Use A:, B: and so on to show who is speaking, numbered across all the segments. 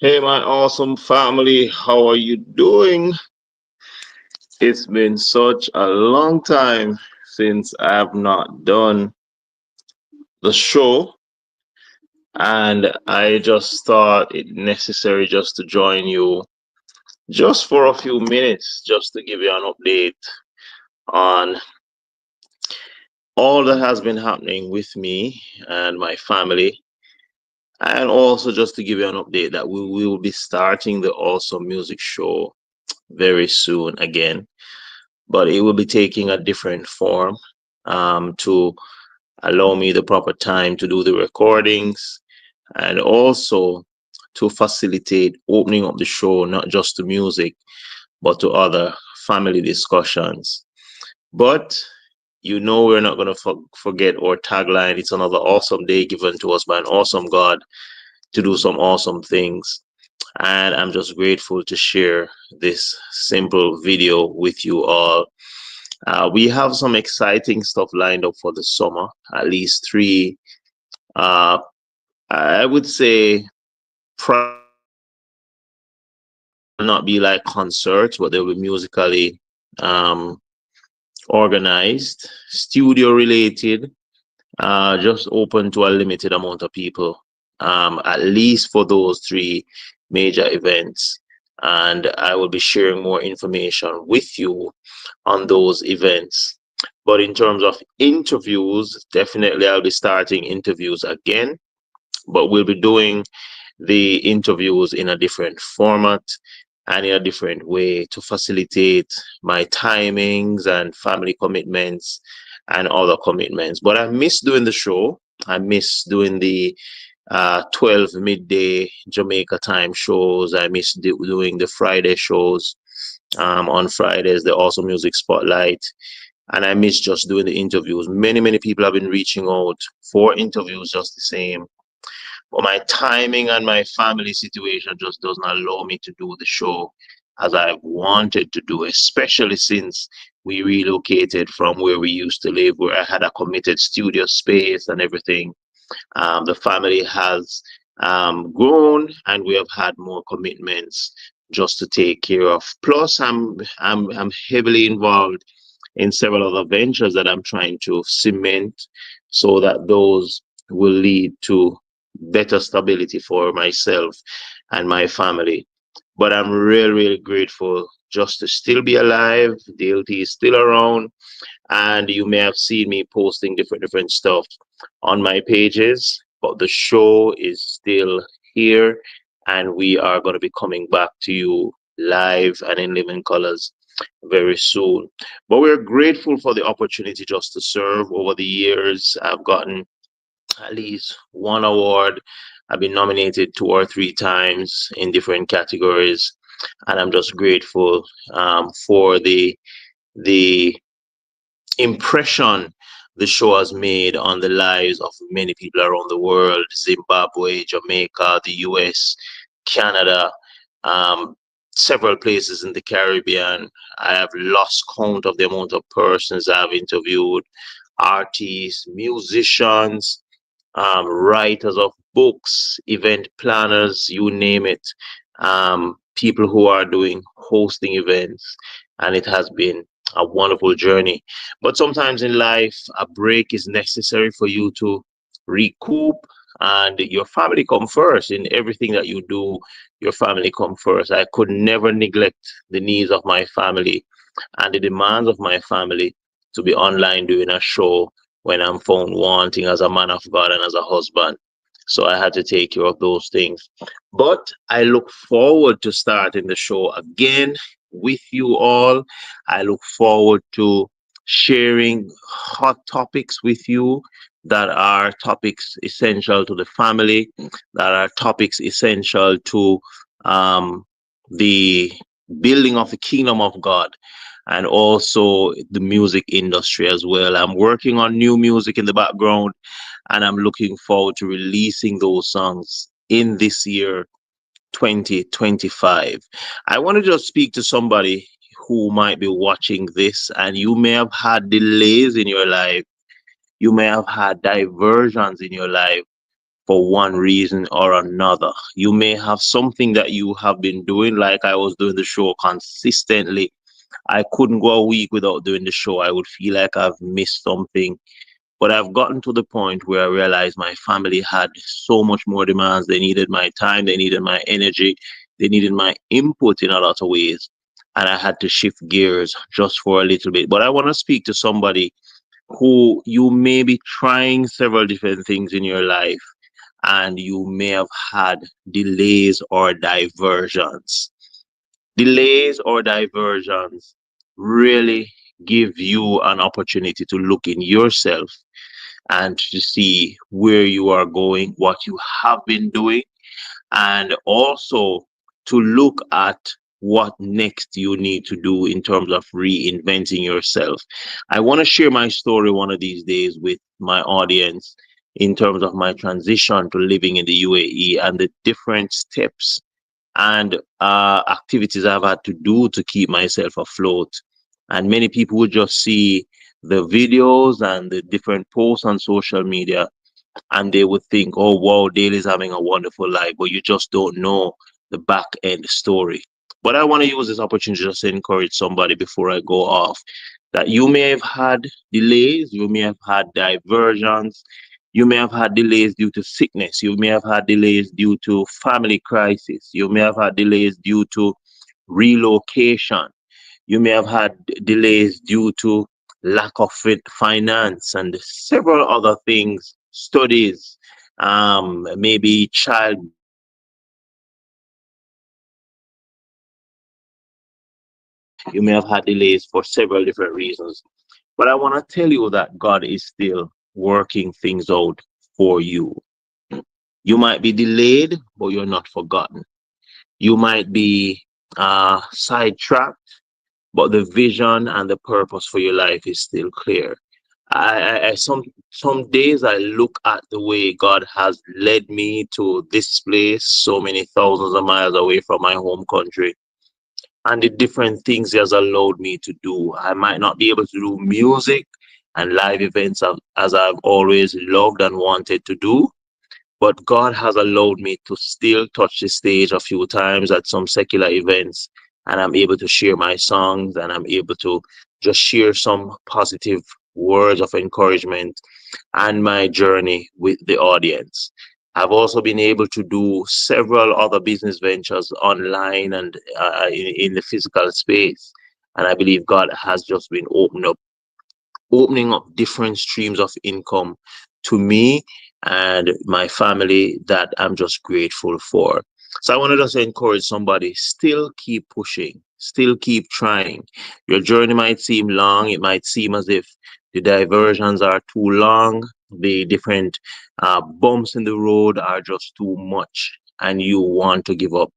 A: Hey, my awesome family, how are you doing? It's been such a long time since I have not done the show, and I just thought it necessary just to join you just for a few minutes, just to give you an update on all that has been happening with me and my family, and also just to give you an update that we will be starting the Awesome Music Show very soon again, but it will be taking a different form to allow me the proper time to do the recordings and also to facilitate opening up the show, not just to music, but to other family discussions. But we're not going to forget our tagline. It's another awesome day given to us by an awesome God to do some awesome things. And I'm just grateful to share this simple video with you all. We have some exciting stuff lined up for the summer, at least three, uh, I would say, will not be like concerts, but they'll be musically um, organized, studio related, just open to a limited amount of people, at least for those three major events. And I will be sharing more information with you on those events. But in terms of interviews, definitely I'll be starting interviews again, but we'll be doing the interviews in a different format and in a different way to facilitate my timings and family commitments and other commitments. But I miss doing the show. I miss doing the 12 midday Jamaica time shows. I miss doing the Friday shows on Fridays, the Awesome Music Spotlight. And I miss just doing the interviews. Many people have been reaching out for interviews just the same. But my timing and my family situation just doesn't allow me to do the show as I wanted to do, especially since we relocated from where we used to live, where I had a committed studio space and everything. The family has grown, and we have had more commitments just to take care of. Plus, I'm heavily involved in several other ventures that I'm trying to cement so that those will lead to better stability for myself and my family. But I'm really grateful just to still be alive. Dayle T is still around, and you may have seen me posting different stuff on my pages. But the show is still here, and we are going to be coming back to you live and in living colors very soon. But we're grateful for the opportunity just to serve. Over the years, I've gotten at least one award. I've been nominated two or three times in different categories, and I'm just grateful for the impression the show has made on the lives of many people around the world: Zimbabwe, Jamaica, the US, Canada, um, several places in the Caribbean. I have lost count of the amount of persons I've interviewed: artists, musicians, writers of books, event planners, you name it, people who are doing hosting events. And it has been a wonderful journey. But sometimes in life, a break is necessary for you to recoup, and your family come first in everything that you do. Your family come first. I could never neglect the needs of my family and the demands of my family to be online doing a show when I'm found wanting as a man of God and as a husband. So I had to take care of those things. But I look forward to starting the show again with you all. I look forward to sharing hot topics with you that are topics essential to the family, that are topics essential to um, the building of the kingdom of God, and also the music industry as well. I'm working on new music in the background, and I'm looking forward to releasing those songs in this year 2025. I want to just speak to somebody who might be watching this, and you may have had delays in your life, you may have had diversions in your life for one reason or another. You may have something that you have been doing, like I was doing the show consistently. I couldn't go a week without doing the show. I would feel like I've missed something. But I've gotten to the point where I realized my family had so much more demands. They needed my time, they needed my energy, they needed my input in a lot of ways. And I had to shift gears just for a little bit. But I want to speak to somebody who you may be trying several different things in your life and you may have had delays or diversions. Delays or diversions really give you an opportunity to look in yourself and to see where you are going, what you have been doing, and also to look at what next you need to do in terms of reinventing yourself. I want to share my story one of these days with my audience in terms of my transition to living in the UAE and the different steps and activities I've had to do to keep myself afloat. And many people would just see the videos and the different posts on social media and they would think, oh, wow, Dayle is having a wonderful life, but you just don't know the back end story. But I want to use this opportunity just to encourage somebody before I go off that you may have had delays, you may have had diversions, you may have had delays due to sickness, you may have had delays due to family crisis, you may have had delays due to relocation, you may have had delays due to lack of finance and several other things, studies, maybe childbearing. You may have had delays for several different reasons. But I want to tell you that God is still working things out for you. You might be delayed, but you're not forgotten. You might be sidetracked, but the vision and the purpose for your life is still clear. Some days I look at the way God has led me to this place, so many thousands of miles away from my home country, and the different things He has allowed me to do. I might not be able to do music and live events as I've always loved and wanted to do, but God has allowed me to still touch the stage a few times at some secular events, and I'm able to share my songs and I'm able to just share some positive words of encouragement and my journey with the audience. I've also been able to do several other business ventures online and in the physical space. And I believe God has just been opening up different streams of income to me and my family that I'm just grateful for. So I want to just encourage somebody, still keep pushing, still keep trying. Your journey might seem long, it might seem as if the diversions are too long, the different bumps in the road are just too much, and you want to give up.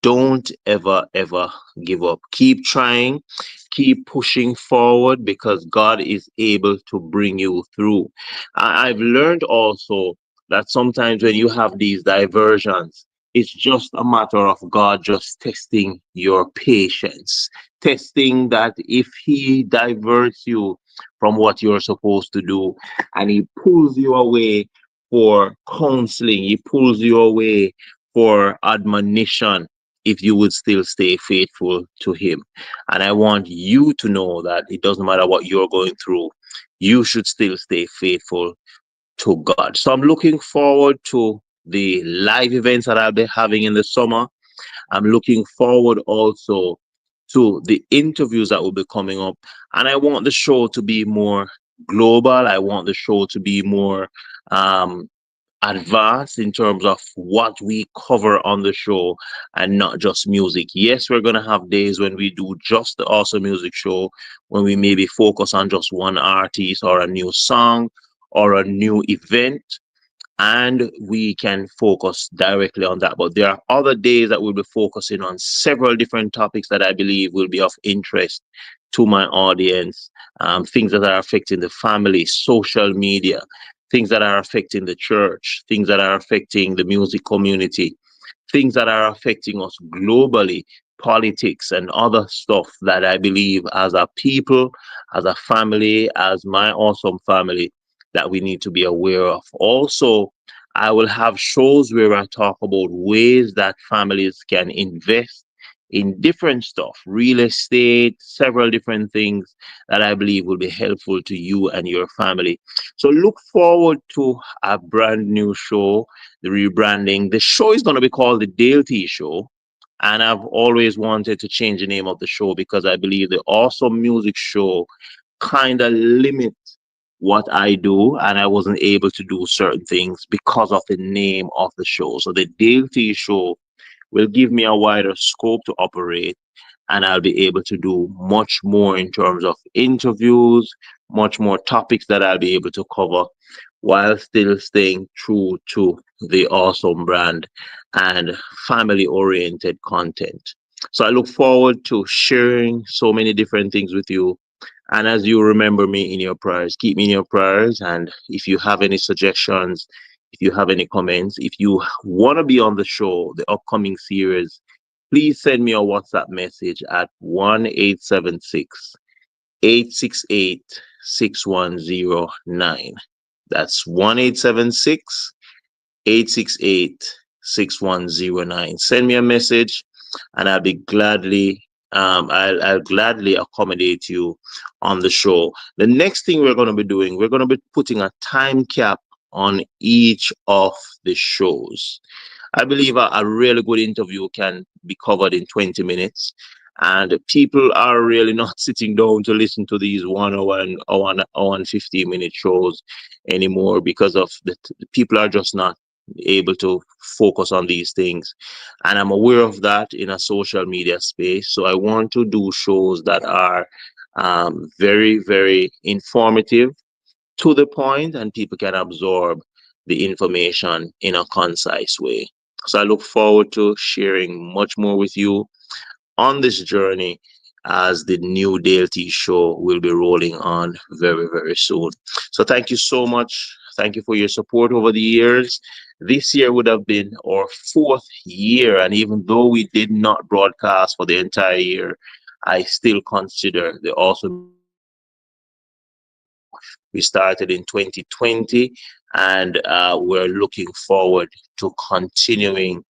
A: Don't ever, ever give up. Keep trying, keep pushing forward because God is able to bring you through. I've learned also that sometimes when you have these diversions, it's just a matter of God just testing your patience, testing that if He diverts you from what you're supposed to do and He pulls you away for counseling, He pulls you away for admonition if you would still stay faithful to Him. And I want you to know that it doesn't matter what you're going through, you should still stay faithful to God. So I'm looking forward to the live events that I'll be having in the summer. I'm looking forward also to the interviews that will be coming up. And I want the show to be more global. I want the show to be more um, advanced in terms of what we cover on the show and not just music. Yes, we're going to have days when we do just the awesome music show, when we maybe focus on just one artist or a new song or a new event, and we can focus directly on that. But there are other days that we'll be focusing on several different topics that I believe will be of interest to my audience. Things that are affecting the family, social media, things that are affecting the church, things that are affecting the music community, things that are affecting us globally, politics and other stuff that I believe as a people, as a family, as my awesome family, that we need to be aware of. Also, I will have shows where I talk about ways that families can invest in different stuff, real estate, several different things that I believe will be helpful to you and your family. So look forward to a brand new show, the rebranding. The show is going to be called the Dayle T Show. And I've always wanted to change the name of the show because I believe the awesome music show kind of limit what I do, and I wasn't able to do certain things because of the name of the show. So the Dayle T Show will give me a wider scope to operate, and I'll be able to do much more in terms of interviews, much more topics that I'll be able to cover while still staying true to the awesome brand and family oriented content. So I look forward to sharing so many different things with you. And as you remember me in your prayers, keep me in your prayers. And if you have any suggestions, if you have any comments, if you want to be on the show, the upcoming series, please send me a WhatsApp message at 1-876-868-6109. That's 1-876-868-6109. Send me a message and I'll gladly accommodate you on the show. The next thing we're going to be doing, we're going to be putting a time cap on each of the shows. I believe a really good interview can be covered in 20 minutes. And people are really not sitting down to listen to these 1 hour and 15-minute shows anymore because of the people are just not able to focus on these things. And I'm aware of that in a social media space. So I want to do shows that are very, very informative, to the point, and people can absorb the information in a concise way. So I look forward to sharing much more with you on this journey as the new Dayle T Show will be rolling on very, very soon. So thank you so much. Thank you for your support over the years. This year would have been our fourth year, and even though we did not broadcast for the entire year, I still consider the awesome music show a fourth year. We started in 2020, and we're looking forward to continuing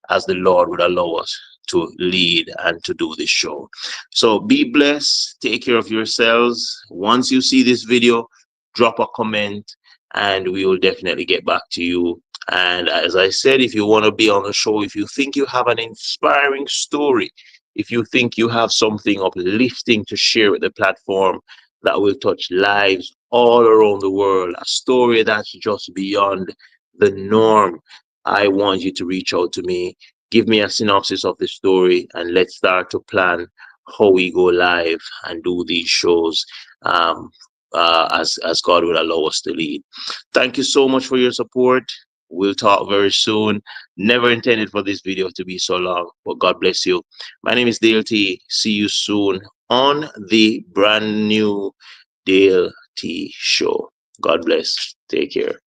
A: as the Lord would allow us to lead and to do this show. So be blessed. Take care of yourselves. Once you see this video, drop a comment and we will definitely get back to you. And as I said, if you want to be on the show, if you think you have an inspiring story, if you think you have something uplifting to share with the platform that will touch lives all around the world, a story that's just beyond the norm, I want you to reach out to me. Give me a synopsis of the story, and let's start to plan how we go live and do these shows um, as God will allow us to lead. Thank you so much for your support. We'll talk very soon. Never intended for this video to be so long, but God bless you. My name is Dayle T. See you soon on the brand new Dayle T Show. God bless. Take care.